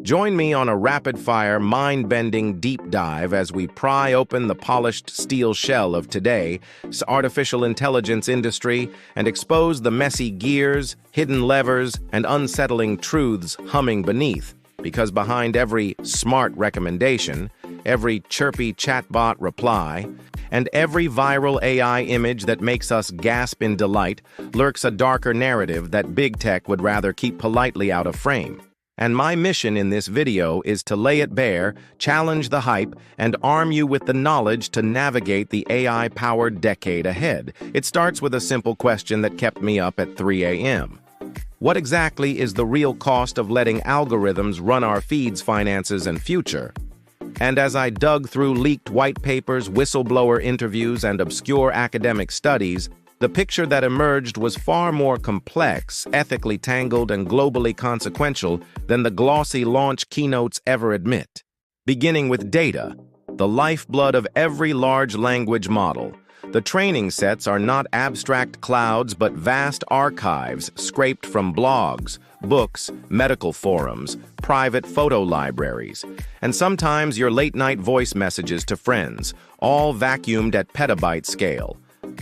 Join me on a rapid-fire, mind-bending deep dive as we pry open the polished steel shell of today's artificial intelligence industry and expose the messy gears, hidden levers, and unsettling truths humming beneath. Because behind every smart recommendation, every chirpy chatbot reply, and every viral AI image that makes us gasp in delight lurks a darker narrative that big tech would rather keep politely out of frame. And my mission in this video is to lay it bare, challenge the hype, and arm you with the knowledge to navigate the AI-powered decade ahead. It starts with a simple question that kept me up at 3 a.m. What exactly is the real cost of letting algorithms run our feeds, finances, and future? And as I dug through leaked white papers, whistleblower interviews, and obscure academic studies, the picture that emerged was far more complex, ethically tangled, and globally consequential than the glossy launch keynotes ever admit. Beginning with data, the lifeblood of every large language model. The training sets are not abstract clouds but vast archives scraped from blogs, books, medical forums, private photo libraries, and sometimes your late-night voice messages to friends, all vacuumed at petabyte scale.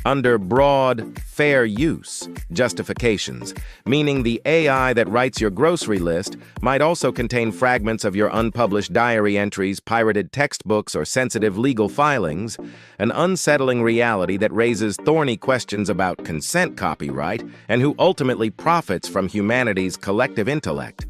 Under broad, fair use justifications, meaning the AI that writes your grocery list might also contain fragments of your unpublished diary entries, pirated textbooks, or sensitive legal filings, an unsettling reality that raises thorny questions about consent, copyright, and who ultimately profits from humanity's collective intellect.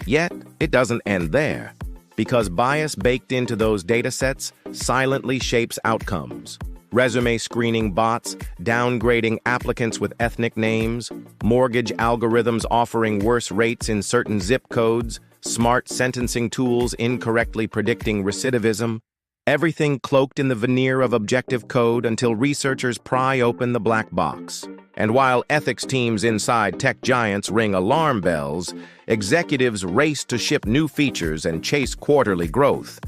Yet, it doesn't end there, because bias baked into those datasets silently shapes outcomes. Resume screening bots, downgrading applicants with ethnic names, mortgage algorithms offering worse rates in certain zip codes, smart sentencing tools incorrectly predicting recidivism, everything cloaked in the veneer of objective code until researchers pry open the black box. And while ethics teams inside tech giants ring alarm bells, executives race to ship new features and chase quarterly growth,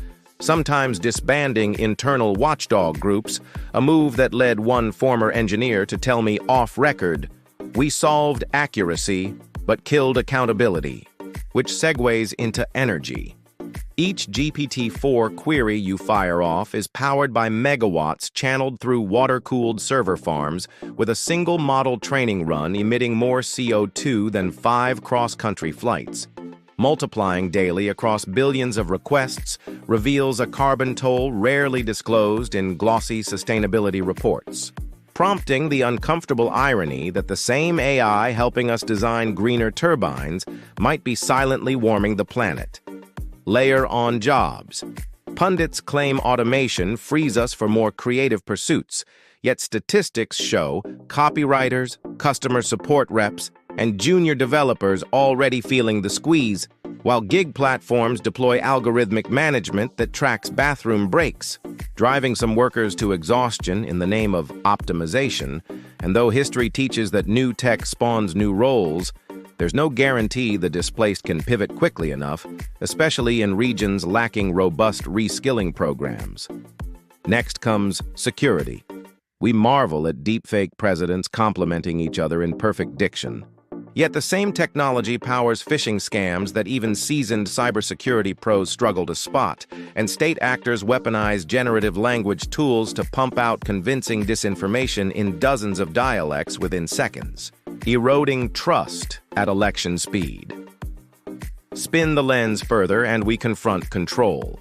sometimes disbanding internal watchdog groups, a move that led one former engineer to tell me off-record, "We solved accuracy, but killed accountability," which segues into energy. Each GPT-4 query you fire off is powered by megawatts channeled through water-cooled server farms, with a single model training run emitting more CO2 than 5 cross-country flights. Multiplying daily across billions of requests reveals a carbon toll rarely disclosed in glossy sustainability reports, prompting the uncomfortable irony that the same AI helping us design greener turbines might be silently warming the planet. Layer on jobs. Pundits claim automation frees us for more creative pursuits, yet statistics show copywriters, customer support reps, and junior developers already feeling the squeeze, while gig platforms deploy algorithmic management that tracks bathroom breaks, driving some workers to exhaustion in the name of optimization. And though history teaches that new tech spawns new roles, there's no guarantee the displaced can pivot quickly enough, especially in regions lacking robust reskilling programs. Next comes security. We marvel at deepfake presidents complimenting each other in perfect diction. Yet the same technology powers phishing scams that even seasoned cybersecurity pros struggle to spot, and state actors weaponize generative language tools to pump out convincing disinformation in dozens of dialects within seconds, eroding trust at election speed. Spin the lens further and we confront control.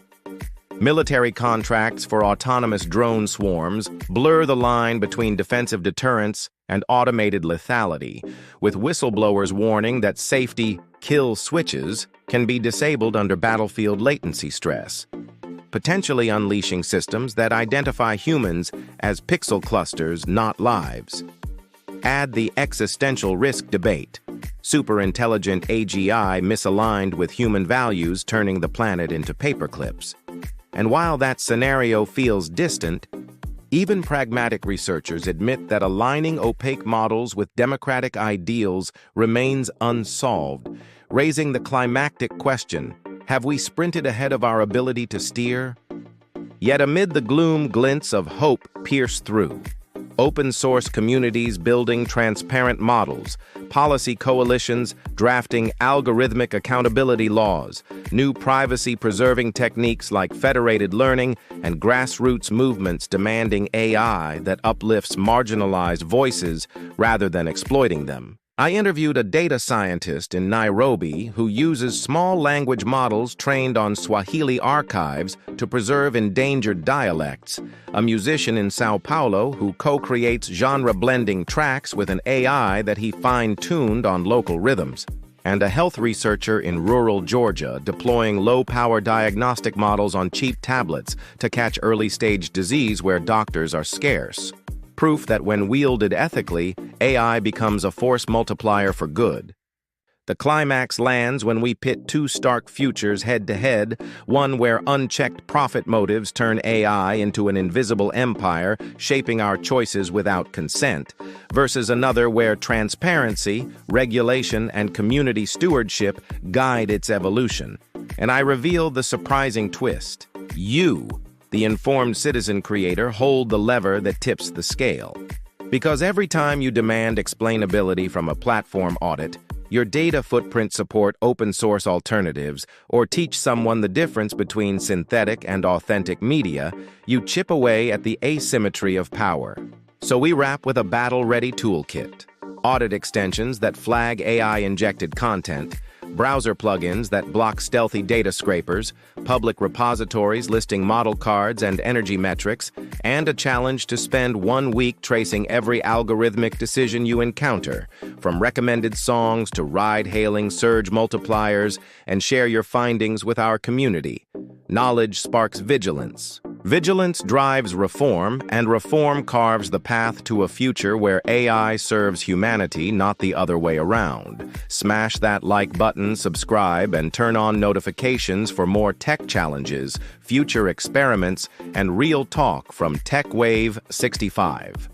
Military contracts for autonomous drone swarms blur the line between defensive deterrence and automated lethality, with whistleblowers warning that safety kill switches can be disabled under battlefield latency stress, potentially unleashing systems that identify humans as pixel clusters, not lives. Add the existential risk debate, superintelligent AGI misaligned with human values turning the planet into paperclips. And while that scenario feels distant, even pragmatic researchers admit that aligning opaque models with democratic ideals remains unsolved, raising the climactic question, have we sprinted ahead of our ability to steer? Yet amid the gloom, glints of hope pierce through. Open-source communities building transparent models, policy coalitions drafting algorithmic accountability laws, new privacy-preserving techniques like federated learning, and grassroots movements demanding AI that uplifts marginalized voices rather than exploiting them. I interviewed a data scientist in Nairobi who uses small language models trained on Swahili archives to preserve endangered dialects, a musician in Sao Paulo who co-creates genre-blending tracks with an AI that he fine-tuned on local rhythms, and a health researcher in rural Georgia deploying low-power diagnostic models on cheap tablets to catch early-stage disease where doctors are scarce. Proof that when wielded ethically, AI becomes a force multiplier for good. The climax lands when we pit two stark futures head-to-head, one where unchecked profit motives turn AI into an invisible empire, shaping our choices without consent, versus another where transparency, regulation, and community stewardship guide its evolution. And I reveal the surprising twist. You, the informed citizen creator, hold the lever that tips the scale. Because every time you demand explainability from a platform audit, your data footprint support open-source alternatives, or teach someone the difference between synthetic and authentic media, you chip away at the asymmetry of power. So we wrap with a battle-ready toolkit. Audit extensions that flag AI-injected content, browser plugins that block stealthy data scrapers, public repositories listing model cards and energy metrics, and a challenge to spend 1 week tracing every algorithmic decision you encounter, from recommended songs to ride-hailing surge multipliers, and share your findings with our community. Knowledge sparks vigilance. Vigilance drives reform, and reform carves the path to a future where AI serves humanity, not the other way around. Smash that like button, subscribe, and turn on notifications for more tech challenges, future experiments, and real talk from TechWave 65.